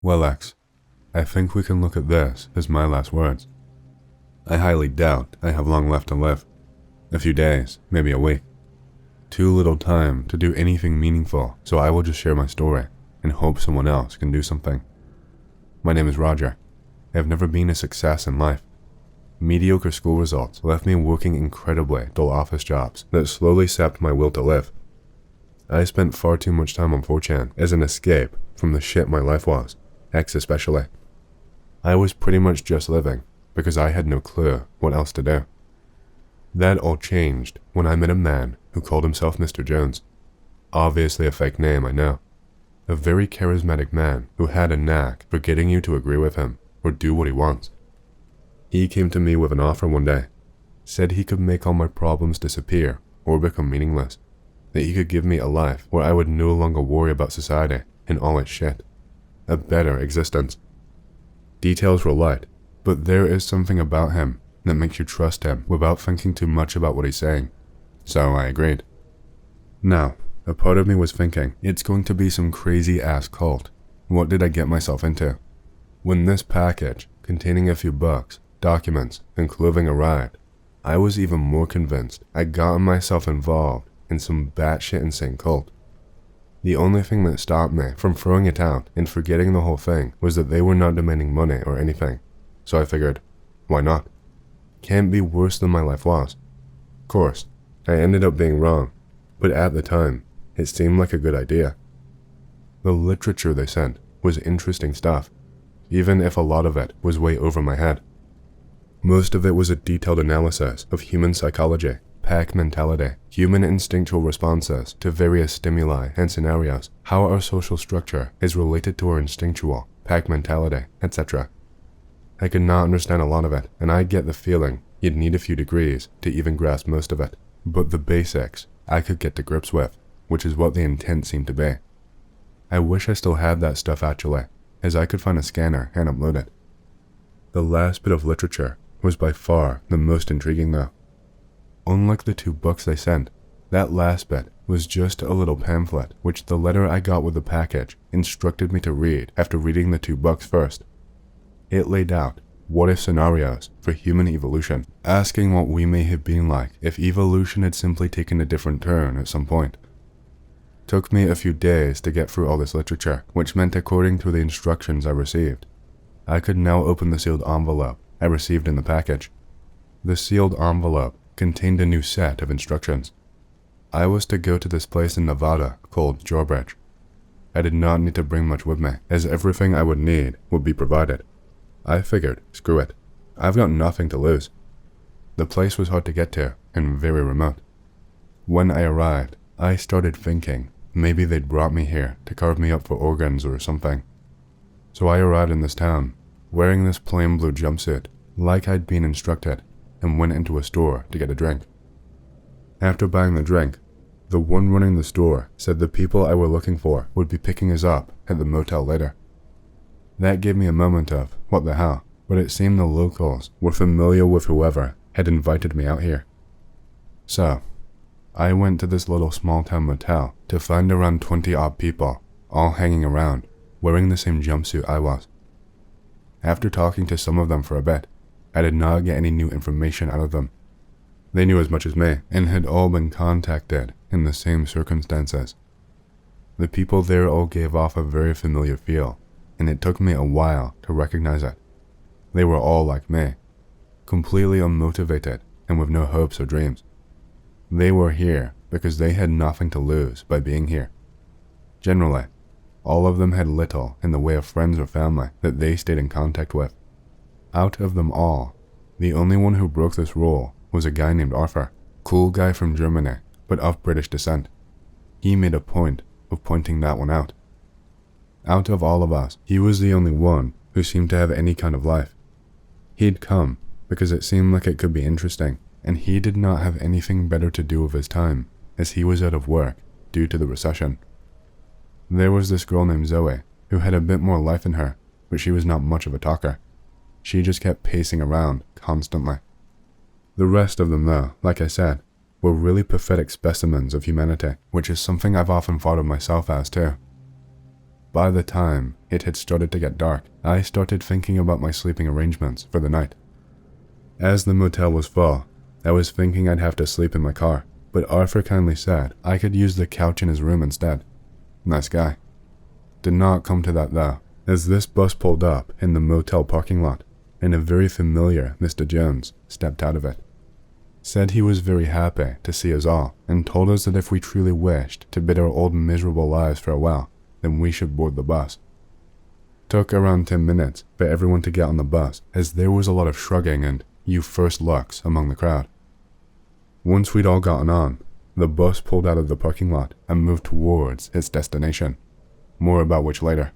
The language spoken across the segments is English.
Well, X, I think we can look at this as my last words. I highly doubt I have long left to live. A few days, maybe a week. Too little time to do anything meaningful, so I will just share my story and hope someone else can do something. My name is Roger. I have never been a success in life. Mediocre school results left me working incredibly dull office jobs that slowly sapped my will to live. I spent far too much time on 4chan as an escape from the shit my life was, X especially. I was pretty much just living because I had no clue what else to do. That all changed when I met a man who called himself Mr. Jones. Obviously a fake name, I know. A very charismatic man who had a knack for getting you to agree with him or do what he wants. He came to me with an offer one day, said he could make all my problems disappear or become meaningless, that he could give me a life where I would no longer worry about society and all its shit. A better existence. Details were light, but there is something about him that makes you trust him without thinking too much about what he's saying. So I agreed. Now, a part of me was thinking, it's going to be some crazy ass cult. What did I get myself into? When this package, containing a few books, documents, and clothing arrived, I was even more convinced I'd gotten myself involved in some batshit insane cult. The only thing that stopped me from throwing it out and forgetting the whole thing was that they were not demanding money or anything. So I figured, why not? Can't be worse than my life was. Of course, I ended up being wrong, but at the time, it seemed like a good idea. The literature they sent was interesting stuff, even if a lot of it was way over my head. Most of it was a detailed analysis of human psychology, pack mentality, human instinctual responses to various stimuli and scenarios, how our social structure is related to our instinctual, pack mentality, etc. I could not understand a lot of it, and I get the feeling you'd need a few degrees to even grasp most of it, but the basics I could get to grips with, which is what the intent seemed to be. I wish I still had that stuff actually, as I could find a scanner and upload it. The last bit of literature was by far the most intriguing though. Unlike the two books they sent, that last bit was just a little pamphlet which the letter I got with the package instructed me to read after reading the two books first. It laid out what-if scenarios for human evolution, asking what we may have been like if evolution had simply taken a different turn at some point. Took me a few days to get through all this literature, which meant according to the instructions I received, I could now open the sealed envelope I received in the package. The sealed envelope contained a new set of instructions. I was to go to this place in Nevada called Jawbridge. I did not need to bring much with me, as everything I would need would be provided. I figured, screw it, I've got nothing to lose. The place was hard to get to and very remote. When I arrived, I started thinking maybe they'd brought me here to carve me up for organs or something. So I arrived in this town, wearing this plain blue jumpsuit, like I'd been instructed, and went into a store to get a drink. After buying the drink, the one running the store said the people I were looking for would be picking us up at the motel later. That gave me a moment of, what the hell, but it seemed the locals were familiar with whoever had invited me out here. So, I went to this little small town motel to find around 20 odd people, all hanging around, wearing the same jumpsuit I was. After talking to some of them for a bit, I did not get any new information out of them. They knew as much as me, and had all been contacted in the same circumstances. The people there all gave off a very familiar feel, and it took me a while to recognize it. They were all like me, completely unmotivated and with no hopes or dreams. They were here because they had nothing to lose by being here. Generally, all of them had little in the way of friends or family that they stayed in contact with. Out of them all, the only one who broke this rule was a guy named Arthur, cool guy from Germany, but of British descent. He made a point of pointing that one out. Out of all of us, he was the only one who seemed to have any kind of life. He'd come because it seemed like it could be interesting, and he did not have anything better to do with his time, as he was out of work due to the recession. There was this girl named Zoe, who had a bit more life in her, but she was not much of a talker. She just kept pacing around constantly. The rest of them though, like I said, were really pathetic specimens of humanity, which is something I've often thought of myself as too. By the time it had started to get dark, I started thinking about my sleeping arrangements for the night. As the motel was full, I was thinking I'd have to sleep in my car, but Arthur kindly said I could use the couch in his room instead. Nice guy. Did not come to that though, as this bus pulled up in the motel parking lot, and a very familiar Mr. Jones stepped out of it. Said he was very happy to see us all, and told us that if we truly wished to bid our old miserable lives farewell, then we should board the bus. Took around 10 minutes for everyone to get on the bus, as there was a lot of shrugging and "you first" looks among the crowd. Once we'd all gotten on, the bus pulled out of the parking lot and moved towards its destination, more about which later.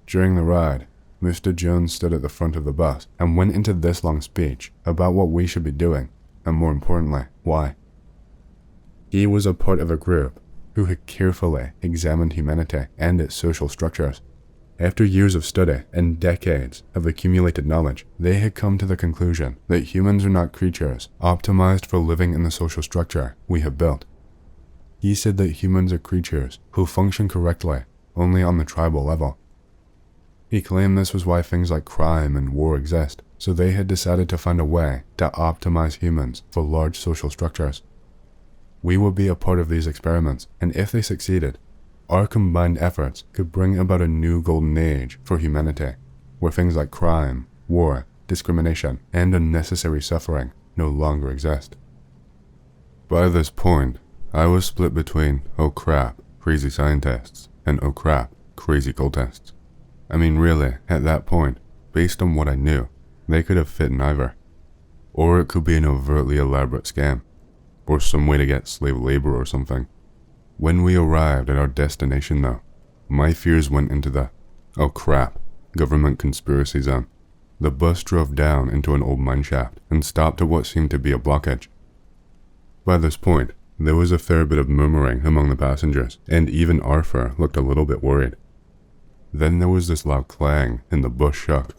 During the ride, Mr. Jones stood at the front of the bus and went into this long speech about what we should be doing, and more importantly, why. He was a part of a group who had carefully examined humanity and its social structures. After years of study and decades of accumulated knowledge, they had come to the conclusion that humans are not creatures optimized for living in the social structure we have built. He said that humans are creatures who function correctly only on the tribal level. He claimed this was why things like crime and war exist, so they had decided to find a way to optimize humans for large social structures. We would be a part of these experiments, and if they succeeded, our combined efforts could bring about a new golden age for humanity, where things like crime, war, discrimination, and unnecessary suffering no longer exist. By this point, I was split between, oh crap, crazy scientists, and oh crap, crazy cultists. I mean really, at that point, based on what I knew, they could have fit in either. Or it could be an overtly elaborate scam, or some way to get slave labor or something. When we arrived at our destination though, my fears went into the, oh crap, government conspiracy zone. The bus drove down into an old mineshaft and stopped at what seemed to be a blockage. By this point, there was a fair bit of murmuring among the passengers, and even Arthur looked a little bit worried. Then there was this loud clang and the bus shook.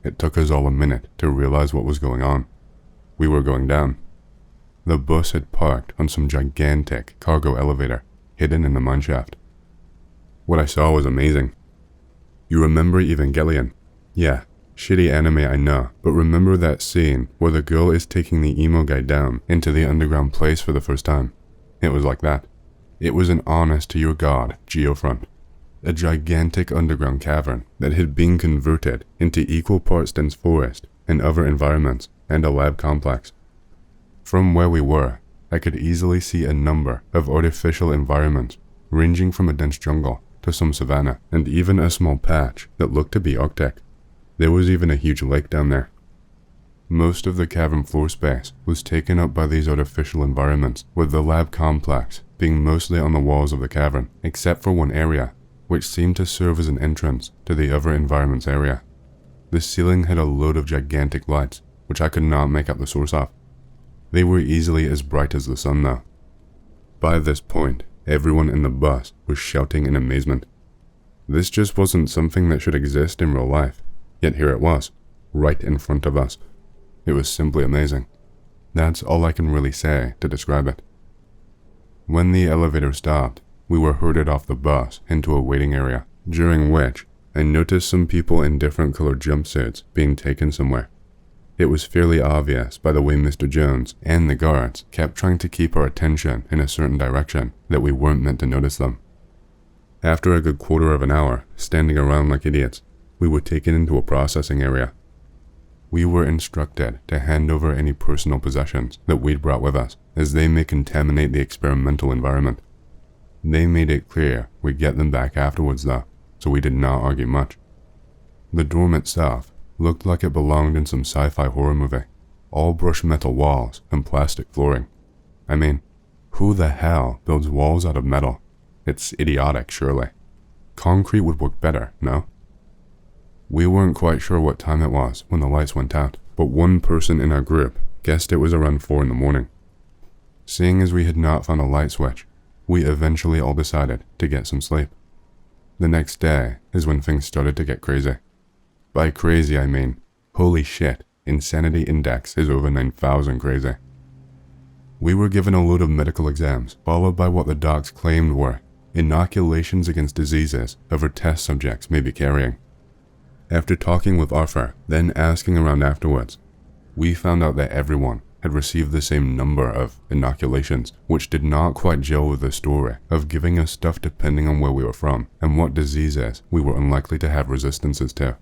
It took us all a minute to realize what was going on. We were going down. The bus had parked on some gigantic cargo elevator hidden in the mineshaft. What I saw was amazing. You remember Evangelion? Yeah, shitty anime I know, but remember that scene where the girl is taking the emo guy down into the underground place for the first time? It was like that. It was an honest to your god geofront. A gigantic underground cavern that had been converted into equal parts dense forest and other environments and a lab complex. From where we were, I could easily see a number of artificial environments, ranging from a dense jungle to some savanna, and even a small patch that looked to be Arctic. There was even a huge lake down there. Most of the cavern floor space was taken up by these artificial environments, with the lab complex being mostly on the walls of the cavern, except for one area, which seemed to serve as an entrance to the other environment's area. The ceiling had a load of gigantic lights, which I could not make out the source of. They were easily as bright as the sun though. By this point, everyone in the bus was shouting in amazement. This just wasn't something that should exist in real life, yet here it was, right in front of us. It was simply amazing. That's all I can really say to describe it. When the elevator stopped, we were herded off the bus into a waiting area, during which I noticed some people in different colored jumpsuits being taken somewhere. It was fairly obvious by the way Mr. Jones and the guards kept trying to keep our attention in a certain direction that we weren't meant to notice them. After a good quarter of an hour, standing around like idiots, we were taken into a processing area. We were instructed to hand over any personal possessions that we'd brought with us, as they may contaminate the experimental environment. They made it clear we'd get them back afterwards though, so we did not argue much. The dorm itself looked like it belonged in some sci-fi horror movie. All brushed metal walls and plastic flooring. I mean, who the hell builds walls out of metal? It's idiotic, surely. Concrete would work better, no? We weren't quite sure what time it was when the lights went out, but one person in our group guessed it was around 4 a.m. Seeing as we had not found a light switch, we eventually all decided to get some sleep. The next day is when things started to get crazy. By crazy I mean, holy shit, insanity index is over 9,000 crazy. We were given a load of medical exams, followed by what the docs claimed were inoculations against diseases other test subjects may be carrying. After talking with Arthur, then asking around afterwards, we found out that everyone had received the same number of inoculations, which did not quite gel with the story of giving us stuff depending on where we were from and what diseases we were unlikely to have resistances to.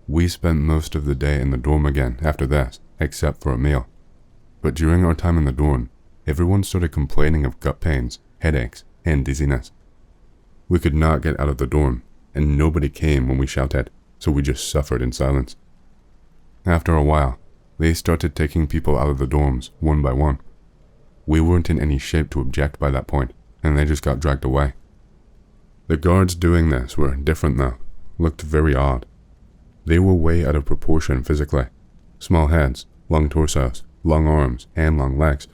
We spent most of the day in the dorm again after this, except for a meal. But during our time in the dorm, everyone started complaining of gut pains, headaches, and dizziness. We could not get out of the dorm, and nobody came when we shouted, so we just suffered in silence. After a while, they started taking people out of the dorms one by one. We weren't in any shape to object by that point, and they just got dragged away. The guards doing this were different though, looked very odd. They were way out of proportion physically. Small heads, long torsos, long arms, and long legs.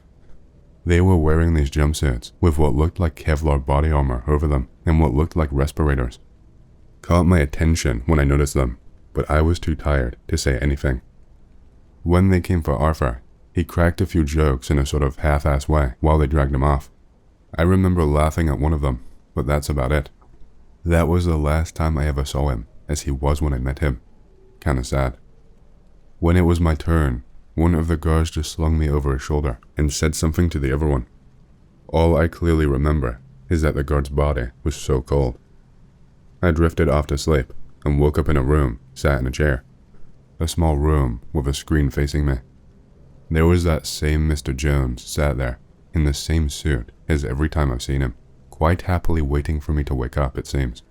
They were wearing these jumpsuits with what looked like Kevlar body armor over them and what looked like respirators. Caught my attention when I noticed them, but I was too tired to say anything. When they came for Arthur, he cracked a few jokes in a sort of half-ass way while they dragged him off. I remember laughing at one of them, but that's about it. That was the last time I ever saw him, as he was when I met him. Kinda sad. When it was my turn, one of the guards just slung me over his shoulder and said something to the other one. All I clearly remember is that the guard's body was so cold. I drifted off to sleep and woke up in a room, sat in a chair. A small room with a screen facing me. There was that same Mr. Jones sat there, in the same suit as every time I've seen him, quite happily waiting for me to wake up, it seems.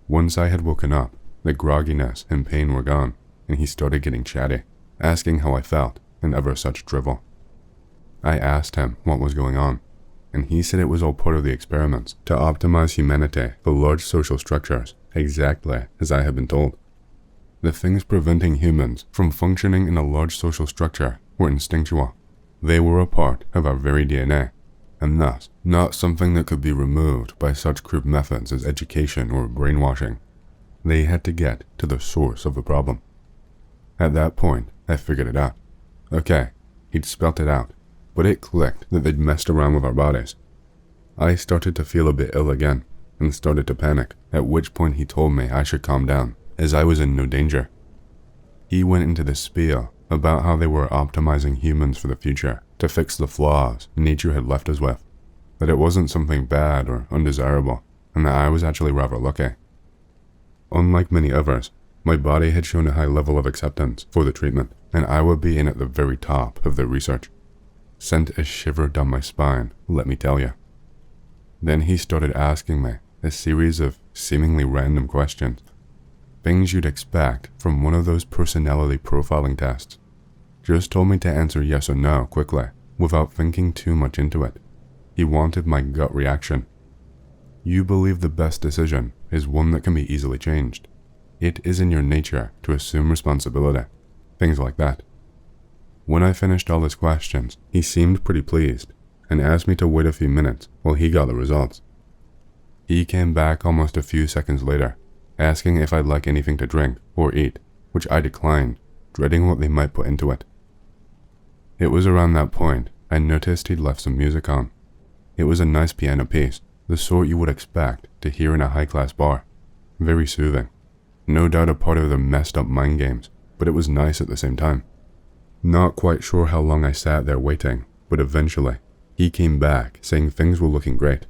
Once I had woken up, the grogginess and pain were gone, and he started getting chatty, asking how I felt and other such drivel. I asked him what was going on, and he said it was all part of the experiments to optimize humanity for large social structures, exactly as I had been told. The things preventing humans from functioning in a large social structure were instinctual. They were a part of our very DNA, and thus not something that could be removed by such crude methods as education or brainwashing. They had to get to the source of the problem. At that point, I figured it out. Okay, he'd spelt it out, but it clicked that they'd messed around with our bodies. I started to feel a bit ill again, and started to panic, at which point he told me I should calm down, as I was in no danger. He went into this spiel about how they were optimizing humans for the future to fix the flaws nature had left us with, that it wasn't something bad or undesirable, and that I was actually rather lucky. Unlike many others, my body had shown a high level of acceptance for the treatment, and I would be in at the very top of the research. Sent a shiver down my spine, let me tell you. Then he started asking me a series of seemingly random questions. Things you'd expect from one of those personality profiling tests. Just told me to answer yes or no quickly, without thinking too much into it. He wanted my gut reaction. You believe the best decision is one that can be easily changed. It is in your nature to assume responsibility. Things like that. When I finished all his questions, he seemed pretty pleased, and asked me to wait a few minutes while he got the results. He came back almost a few seconds later, asking if I'd like anything to drink or eat, which I declined, dreading what they might put into it. It was around that point I noticed he'd left some music on. It was a nice piano piece, the sort you would expect to hear in a high-class bar. Very soothing. No doubt a part of their messed up mind games, but it was nice at the same time. Not quite sure how long I sat there waiting, but eventually, he came back saying things were looking great.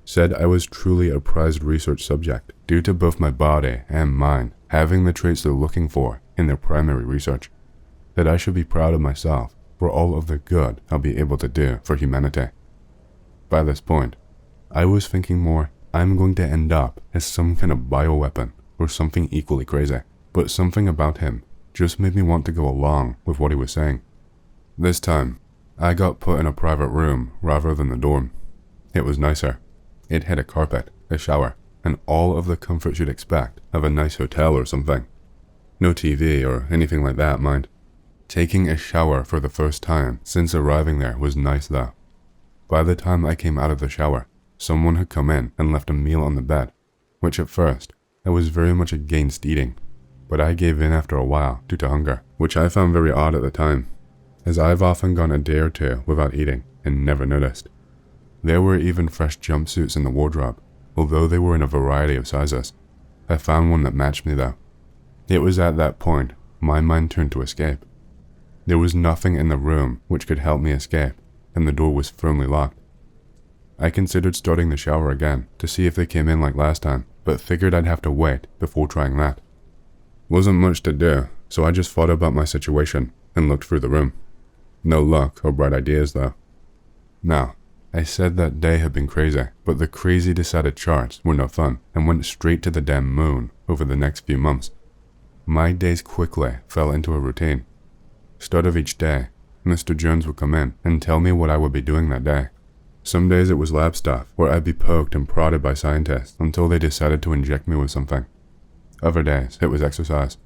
Said I was truly a prized research subject due to both my body and mind having the traits they're looking for in their primary research. That I should be proud of myself for all of the good I'll be able to do for humanity. By this point, I was thinking more, I'm going to end up as some kind of bioweapon or something equally crazy, but something about him just made me want to go along with what he was saying. This time, I got put in a private room rather than the dorm. It was nicer. It had a carpet, a shower, and all of the comforts you'd expect of a nice hotel or something. No TV or anything like that, mind. Taking a shower for the first time since arriving there was nice though. By the time I came out of the shower, someone had come in and left a meal on the bed, which at first I was very much against eating, but I gave in after a while due to hunger, which I found very odd at the time, as I've often gone a day or two without eating and never noticed. There were even fresh jumpsuits in the wardrobe, although they were in a variety of sizes. I found one that matched me though. It was at that point my mind turned to escape. There was nothing in the room which could help me escape, and the door was firmly locked. I considered starting the shower again to see if they came in like last time, but figured I'd have to wait before trying that. Wasn't much to do, so I just thought about my situation and looked through the room. No luck or bright ideas though. Now, I said that day had been crazy, but the crazy decided charts were no fun and went straight to the damn moon over the next few months. My days quickly fell into a routine. Start of each day, Mr. Jones would come in and tell me what I would be doing that day. Some days it was lab stuff, where I'd be poked and prodded by scientists until they decided to inject me with something. Other days it was exercise.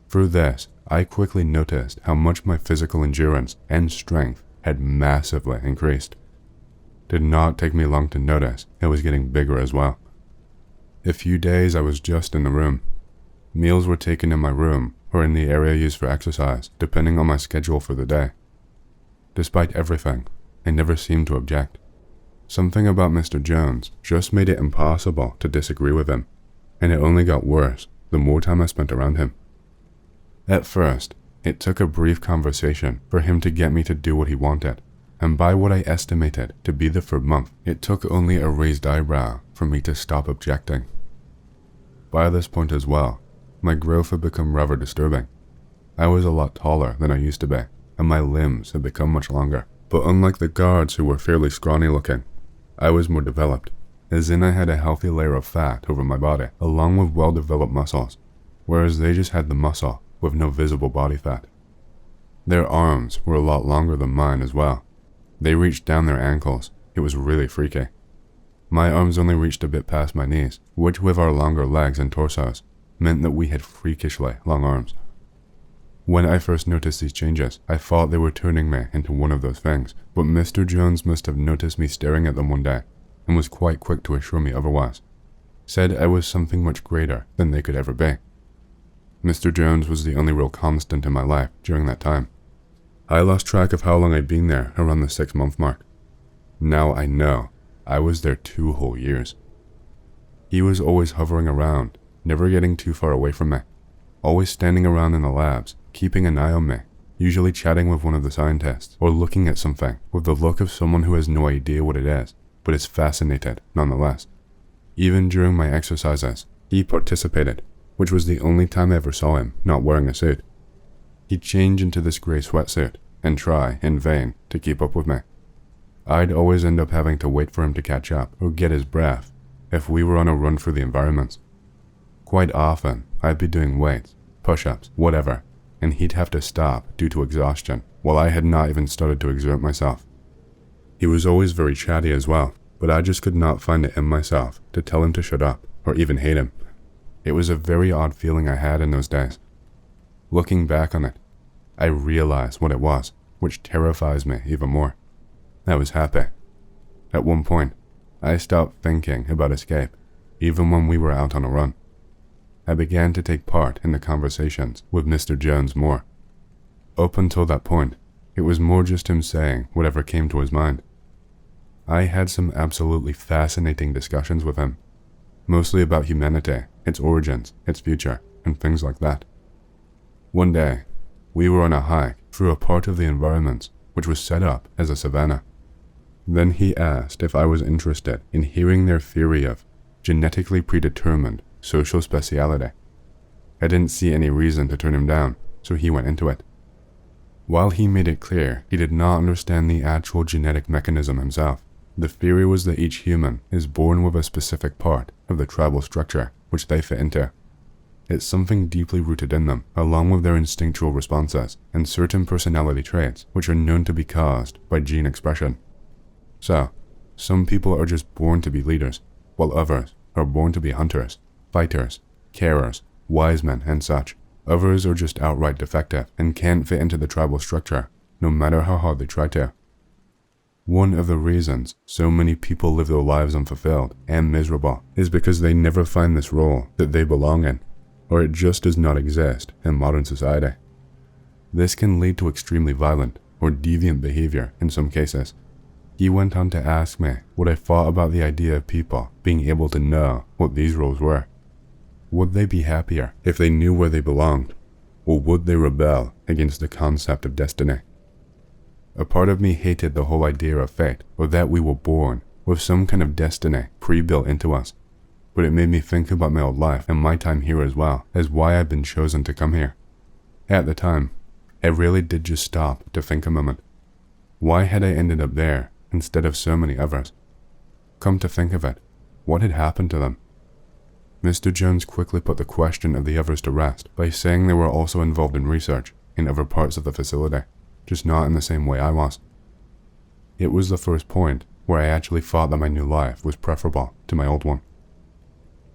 Through this, I quickly noticed how much my physical endurance and strength had massively increased. Did not take me long to notice it was getting bigger as well. A few days I was just in the room. Meals were taken in my room or in the area used for exercise, depending on my schedule for the day. Despite everything, I never seemed to object. Something about Mr. Jones just made it impossible to disagree with him, and it only got worse the more time I spent around him. At first, it took a brief conversation for him to get me to do what he wanted, and by what I estimated to be the third month, it took only a raised eyebrow for me to stop objecting. By this point as well, my growth had become rather disturbing. I was a lot taller than I used to be, and my limbs had become much longer. But unlike the guards who were fairly scrawny looking, I was more developed, as in I had a healthy layer of fat over my body, along with well-developed muscles, whereas they just had the muscle with no visible body fat. Their arms were a lot longer than mine as well. They reached down their ankles. It was really freaky. My arms only reached a bit past my knees, which with our longer legs and torsos, meant that we had freakishly long arms. When I first noticed these changes, I thought they were turning me into one of those things, but Mr. Jones must have noticed me staring at them one day, and was quite quick to assure me otherwise. Said I was something much greater than they could ever be. Mr. Jones was the only real constant in my life during that time. I lost track of how long I'd been there around the 6-month mark. Now I know I was there 2 whole years. He was always hovering around, never getting too far away from me, always standing around in the labs, keeping an eye on me, usually chatting with one of the scientists, or looking at something with the look of someone who has no idea what it is, but is fascinated nonetheless. Even during my exercises, he participated, which was the only time I ever saw him not wearing a suit. He'd change into this grey sweatsuit and try, in vain, to keep up with me. I'd always end up having to wait for him to catch up or get his breath if we were on a run through the environments. Quite often, I'd be doing weights, push-ups, whatever, and he'd have to stop due to exhaustion while I had not even started to exert myself. He was always very chatty as well, but I just could not find it in myself to tell him to shut up or even hate him. It was a very odd feeling I had in those days. Looking back on it, I realize what it was, which terrifies me even more. I was happy. At one point, I stopped thinking about escape, even when we were out on a run. I began to take part in the conversations with Mr. Jones more. Up until that point, it was more just him saying whatever came to his mind. I had some absolutely fascinating discussions with him, mostly about humanity, its origins, its future, and things like that. One day, we were on a hike through a part of the environment which was set up as a savanna. Then he asked if I was interested in hearing their theory of genetically predetermined social speciality. I didn't see any reason to turn him down, so he went into it. While he made it clear he did not understand the actual genetic mechanism himself, the theory was that each human is born with a specific part of the tribal structure which they fit into. It's something deeply rooted in them, along with their instinctual responses and certain personality traits which are known to be caused by gene expression. So, some people are just born to be leaders, while others are born to be hunters, fighters, carers, wise men, and such. Others are just outright defective and can't fit into the tribal structure, no matter how hard they try to. One of the reasons so many people live their lives unfulfilled and miserable is because they never find this role that they belong in, or it just does not exist in modern society. This can lead to extremely violent or deviant behavior in some cases. He went on to ask me what I thought about the idea of people being able to know what these roles were. Would they be happier if they knew where they belonged, or would they rebel against the concept of destiny? A part of me hated the whole idea of fate, or that we were born with some kind of destiny pre-built into us, but it made me think about my old life and my time here as well as why I'd been chosen to come here. At the time, I really did just stop to think a moment. Why had I ended up there instead of so many others? Come to think of it, what had happened to them? Mr. Jones quickly put the question of the others to rest by saying they were also involved in research in other parts of the facility, just not in the same way I was. It was the first point where I actually thought that my new life was preferable to my old one.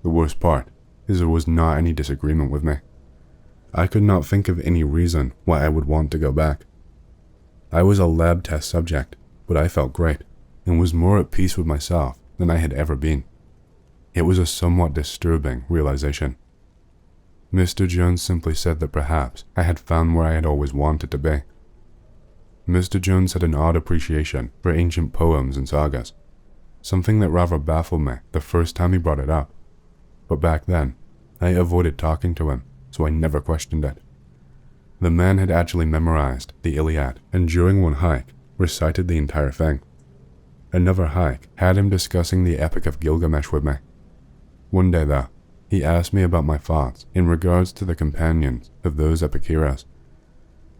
The worst part is there was not any disagreement with me. I could not think of any reason why I would want to go back. I was a lab test subject, but I felt great and was more at peace with myself than I had ever been. It was a somewhat disturbing realization. Mr. Jones simply said that perhaps I had found where I had always wanted to be. Mr. Jones had an odd appreciation for ancient poems and sagas, something that rather baffled me the first time he brought it up. But back then, I avoided talking to him, so I never questioned it. The man had actually memorized the Iliad, and during one hike, recited the entire thing. Another hike had him discussing the Epic of Gilgamesh with me. One day though, he asked me about my thoughts in regards to the companions of those epic heroes.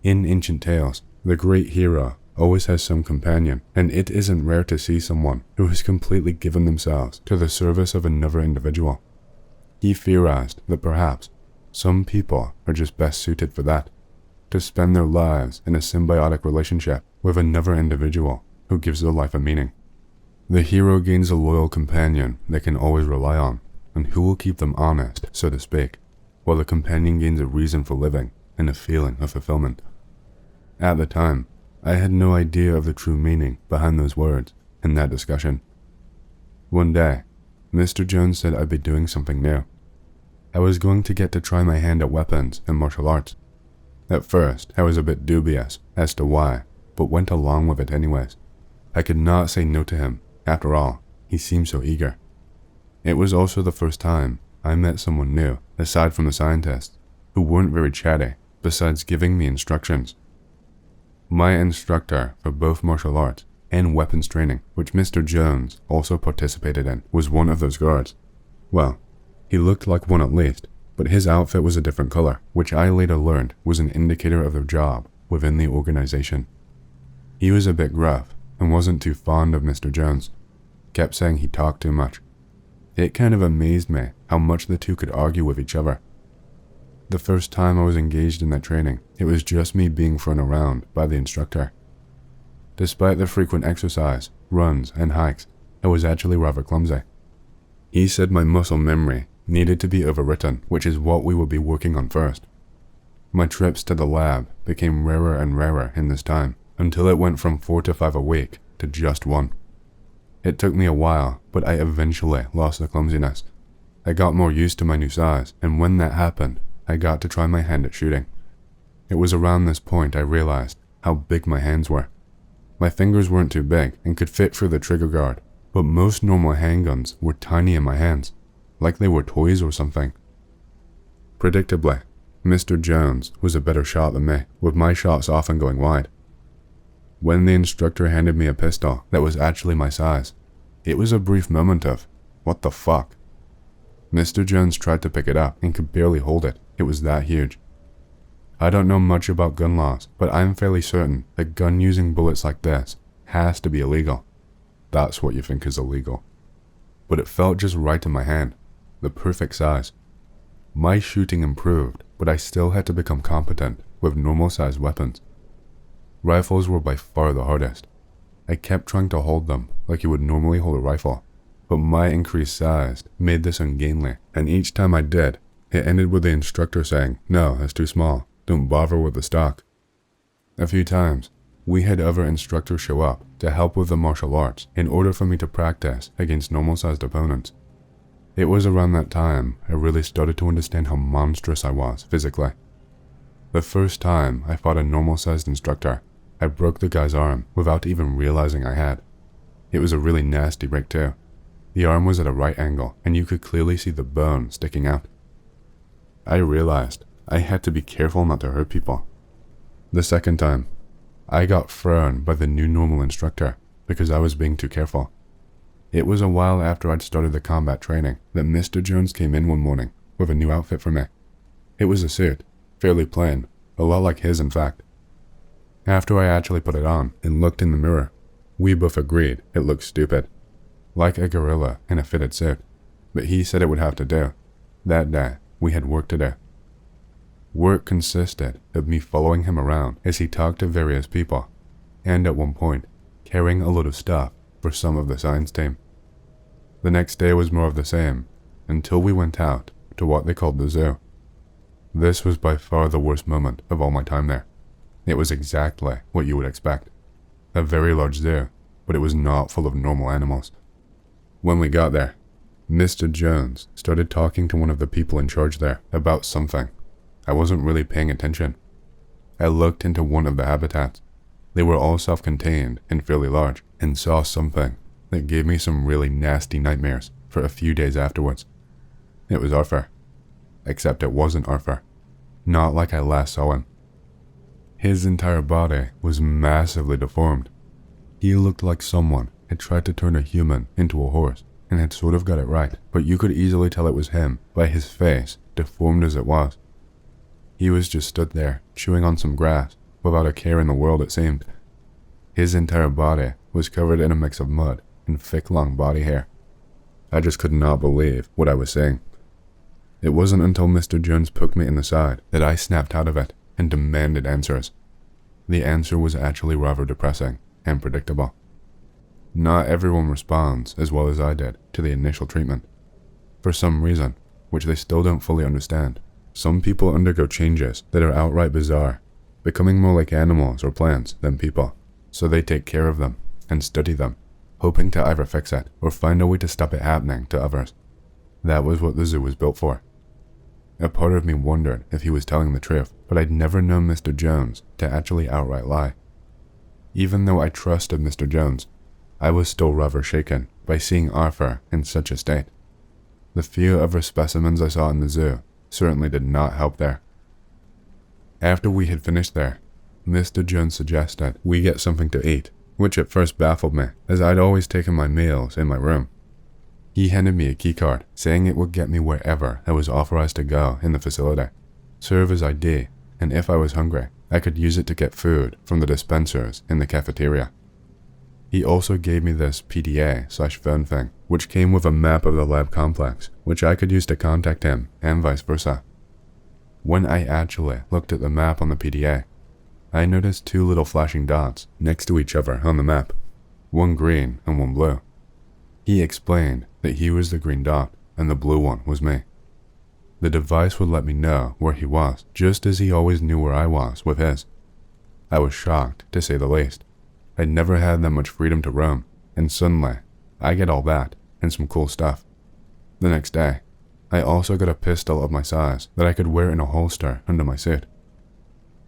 In ancient tales, the great hero always has some companion, and it isn't rare to see someone who has completely given themselves to the service of another individual. He theorized that perhaps some people are just best suited for that, to spend their lives in a symbiotic relationship with another individual who gives their life a meaning. The hero gains a loyal companion they can always rely on, and who will keep them honest, so to speak, while the companion gains a reason for living and a feeling of fulfillment. At the time, I had no idea of the true meaning behind those words in that discussion. One day, Mr. Jones said I'd be doing something new. I was going to get to try my hand at weapons and martial arts. At first, I was a bit dubious as to why, but went along with it anyways. I could not say no to him. After all, he seemed so eager. It was also the first time I met someone new, aside from the scientists, who weren't very chatty, besides giving me instructions. My instructor for both martial arts and weapons training, which Mr. Jones also participated in, was one of those guards. Well, he looked like one at least, but his outfit was a different color, which I later learned was an indicator of their job within the organization. He was a bit gruff and wasn't too fond of Mr. Jones, kept saying he talked too much. It kind of amazed me how much the two could argue with each other. The first time I was engaged in that training, it was just me being thrown around by the instructor. Despite the frequent exercise, runs, and hikes, I was actually rather clumsy. He said my muscle memory needed to be overwritten, which is what we would be working on first. My trips to the lab became rarer and rarer in this time, until it went from 4 to 5 a week to just 1. It took me a while, but I eventually lost the clumsiness. I got more used to my new size, and when that happened, I got to try my hand at shooting. It was around this point I realized how big my hands were. My fingers weren't too big and could fit through the trigger guard, but most normal handguns were tiny in my hands, like they were toys or something. Predictably, Mr. Jones was a better shot than me, with my shots often going wide. When the instructor handed me a pistol that was actually my size, it was a brief moment of, what the fuck? Mr. Jones tried to pick it up and could barely hold it. It was that huge. I don't know much about gun laws, but I'm fairly certain that gun using bullets like this has to be illegal. That's what you think is illegal. But it felt just right in my hand, the perfect size. My shooting improved, but I still had to become competent with normal-sized weapons. Rifles were by far the hardest. I kept trying to hold them like you would normally hold a rifle, but my increased size made this ungainly, and each time I did, it ended with the instructor saying, "No, that's too small, don't bother with the stock." A few times, we had other instructors show up to help with the martial arts in order for me to practice against normal-sized opponents. It was around that time I really started to understand how monstrous I was physically. The first time I fought a normal-sized instructor, I broke the guy's arm without even realizing I had. It was a really nasty break too. The arm was at a right angle, and you could clearly see the bone sticking out. I realized I had to be careful not to hurt people. The second time, I got thrown by the new normal instructor because I was being too careful. It was a while after I'd started the combat training that Mr. Jones came in one morning with a new outfit for me. It was a suit, fairly plain, a lot like his in fact. After I actually put it on and looked in the mirror, we both agreed it looked stupid, like a gorilla in a fitted suit, but he said it would have to do. That day, we had work to do. Work consisted of me following him around as he talked to various people, and at one point, carrying a load of stuff for some of the science team. The next day was more of the same, until we went out to what they called the zoo. This was by far the worst moment of all my time there. It was exactly what you would expect. A very large zoo, but it was not full of normal animals. When we got there, Mr. Jones started talking to one of the people in charge there about something. I wasn't really paying attention. I looked into one of the habitats. They were all self-contained and fairly large, and saw something that gave me some really nasty nightmares for a few days afterwards. It was Arthur. Except it wasn't Arthur. Not like I last saw him. His entire body was massively deformed. He looked like someone had tried to turn a human into a horse and had sort of got it right, but you could easily tell it was him by his face, deformed as it was. He was just stood there, chewing on some grass, without a care in the world it seemed. His entire body was covered in a mix of mud and thick long body hair. I just could not believe what I was seeing. It wasn't until Mr. Jones poked me in the side that I snapped out of it and demanded answers. The answer was actually rather depressing and predictable. Not everyone responds as well as I did to the initial treatment. For some reason, which they still don't fully understand, some people undergo changes that are outright bizarre, becoming more like animals or plants than people, so they take care of them and study them, hoping to either fix it or find a way to stop it happening to others. That was what the zoo was built for. A part of me wondered if he was telling the truth, but I'd never known Mr. Jones to actually outright lie. Even though I trusted Mr. Jones, I was still rather shaken by seeing Arthur in such a state. The few other specimens I saw in the zoo certainly did not help there. After we had finished there, Mr. Jones suggested we get something to eat, which at first baffled me, as I'd always taken my meals in my room. He handed me a keycard, saying it would get me wherever I was authorized to go in the facility, serve as ID, and if I was hungry, I could use it to get food from the dispensers in the cafeteria. He also gave me this PDA/phone thing, which came with a map of the lab complex, which I could use to contact him, and vice versa. When I actually looked at the map on the PDA, I noticed two little flashing dots next to each other on the map, one green and one blue. He explained that he was the green dot and the blue one was me. The device would let me know where he was, just as he always knew where I was with his. I was shocked, to say the least. I'd never had that much freedom to roam, and suddenly, I get all that and some cool stuff. The next day, I also got a pistol of my size that I could wear in a holster under my suit.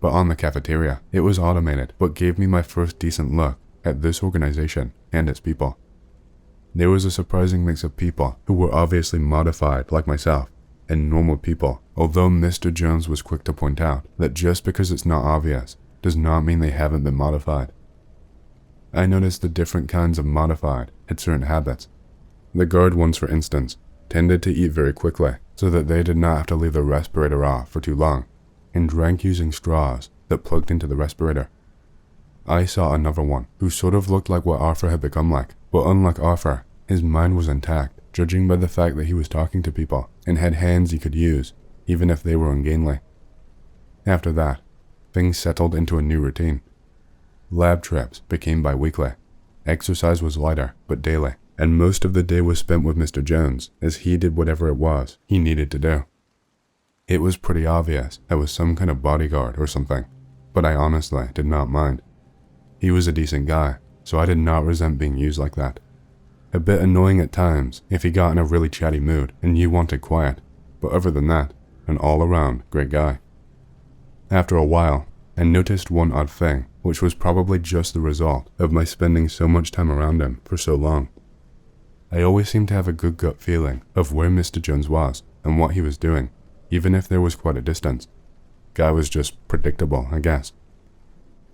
But on the cafeteria, it was automated, but gave me my first decent look at this organization and its people. There was a surprising mix of people who were obviously modified like myself, and normal people, although Mr. Jones was quick to point out that just because it's not obvious does not mean they haven't been modified. I noticed the different kinds of modified had certain habits. The guard ones, for instance, tended to eat very quickly so that they did not have to leave the respirator off for too long, and drank using straws that plugged into the respirator. I saw another one who sort of looked like what Arthur had become like, but unlike Arthur, his mind was intact, judging by the fact that he was talking to people and had hands he could use, even if they were ungainly. After that, things settled into a new routine. Lab trips became bi-weekly. Exercise was lighter, but daily, and most of the day was spent with Mr. Jones as he did whatever it was he needed to do. It was pretty obvious I was some kind of bodyguard or something, but I honestly did not mind. He was a decent guy, so I did not resent being used like that. A bit annoying at times if he got in a really chatty mood and you wanted quiet, but other than that, an all-around great guy. After a while, and noticed one odd thing, which was probably just the result of my spending so much time around him for so long. I always seemed to have a good gut feeling of where Mr. Jones was and what he was doing, even if there was quite a distance. Guy was just predictable, I guess.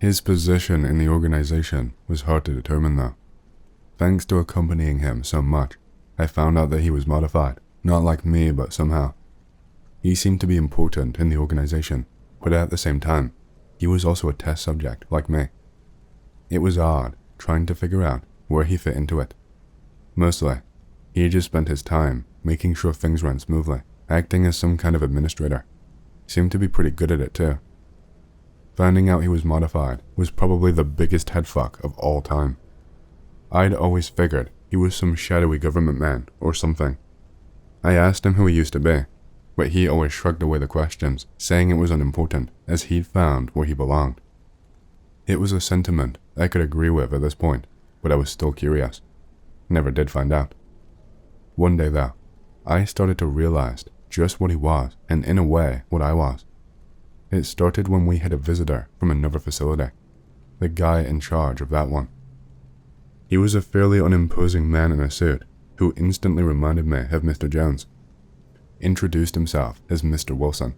His position in the organization was hard to determine though. Thanks to accompanying him so much, I found out that he was modified, not like me but somehow. He seemed to be important in the organization, but at the same time, he was also a test subject like me. It was odd trying to figure out where he fit into it. Mostly, he just spent his time making sure things ran smoothly, acting as some kind of administrator. Seemed to be pretty good at it too. Finding out he was modified was probably the biggest headfuck of all time. I'd always figured he was some shadowy government man or something. I asked him who he used to be, but he always shrugged away the questions, saying it was unimportant as he'd found where he belonged. It was a sentiment I could agree with at this point, but I was still curious. Never did find out. One day though, I started to realize just what he was, and in a way, what I was. It started when we had a visitor from another facility, the guy in charge of that one. He was a fairly unimposing man in a suit who instantly reminded me of Mr. Jones. Introduced himself as Mr. Wilson.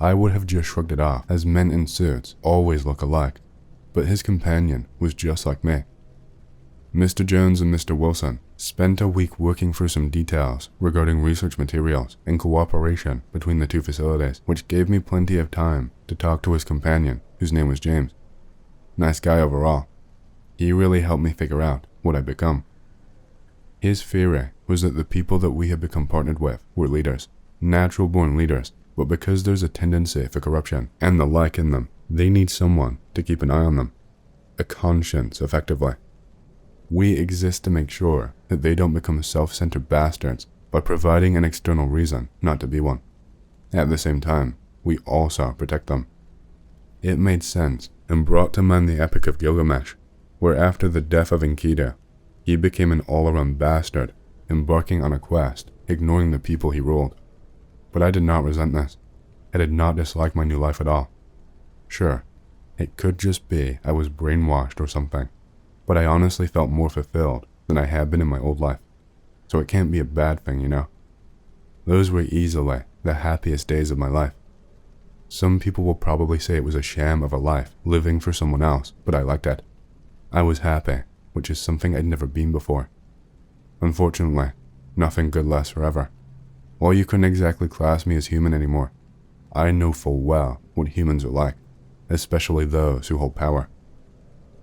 I would have just shrugged it off as men in suits always look alike, but his companion was just like me. Mr. Jones and Mr. Wilson spent a week working through some details regarding research materials and cooperation between the two facilities, which gave me plenty of time to talk to his companion, whose name was James. Nice guy overall. He really helped me figure out what I'd become. His theory was that the people that we had become partnered with were leaders, natural-born leaders, but because there's a tendency for corruption and the like in them, they need someone to keep an eye on them. A conscience, effectively. We exist to make sure that they don't become self-centered bastards by providing an external reason not to be one. At the same time, we also protect them. It made sense and brought to mind the Epic of Gilgamesh, where after the death of Enkidu, he became an all-around bastard, embarking on a quest, ignoring the people he ruled. But I did not resent this. I did not dislike my new life at all. Sure, it could just be I was brainwashed or something, but I honestly felt more fulfilled than I had been in my old life. So it can't be a bad thing, you know. Those were easily the happiest days of my life. Some people will probably say it was a sham of a life, living for someone else, but I liked it. I was happy, which is something I'd never been before. Unfortunately, nothing good lasts forever. While you couldn't exactly class me as human anymore, I know full well what humans are like, especially those who hold power.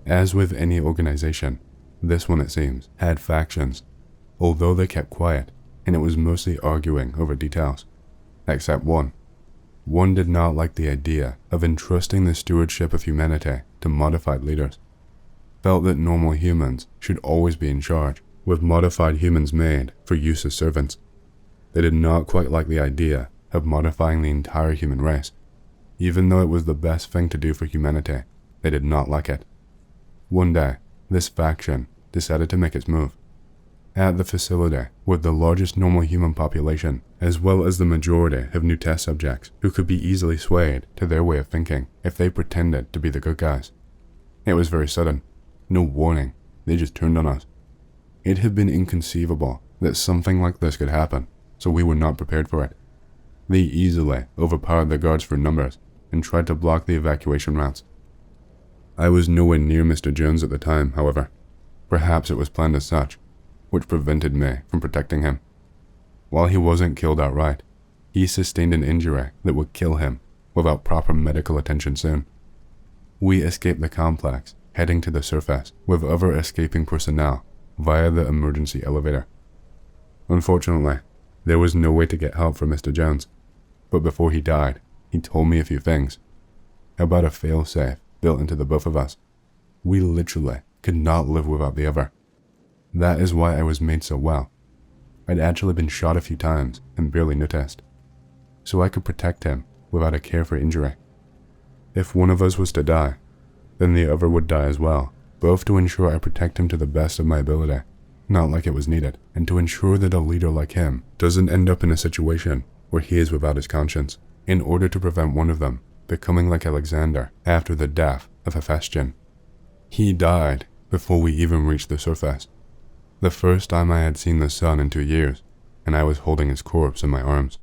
As with any organization, this one, it seems, had factions, although they kept quiet, and it was mostly arguing over details. Except one. One did not like the idea of entrusting the stewardship of humanity to modified leaders. Felt that normal humans should always be in charge, with modified humans made for use as servants. They did not quite like the idea of modifying the entire human race. Even though it was the best thing to do for humanity, they did not like it. One day, this faction decided to make its move. At the facility, with the largest normal human population, as well as the majority of new test subjects who could be easily swayed to their way of thinking if they pretended to be the good guys. It was very sudden. No warning, they just turned on us. It had been inconceivable that something like this could happen, so we were not prepared for it. They easily overpowered the guards for numbers and tried to block the evacuation routes. I was nowhere near Mr. Jones at the time, however. Perhaps it was planned as such, which prevented me from protecting him. While he wasn't killed outright, he sustained an injury that would kill him without proper medical attention soon. We escaped the complex, heading to the surface with other escaping personnel via the emergency elevator. Unfortunately, there was no way to get help from Mr. Jones, but before he died, he told me a few things about a failsafe built into the both of us. We literally could not live without the other. That is why I was made so well. I'd actually been shot a few times and barely noticed, so I could protect him without a care for injury. If one of us was to die, then the other would die as well, both to ensure I protect him to the best of my ability, not like it was needed, and to ensure that a leader like him doesn't end up in a situation where he is without his conscience. In order to prevent one of them, becoming like Alexander after the death of Hephaestion. He died before we even reached the surface. The first time I had seen the sun in 2 years, and I was holding his corpse in my arms.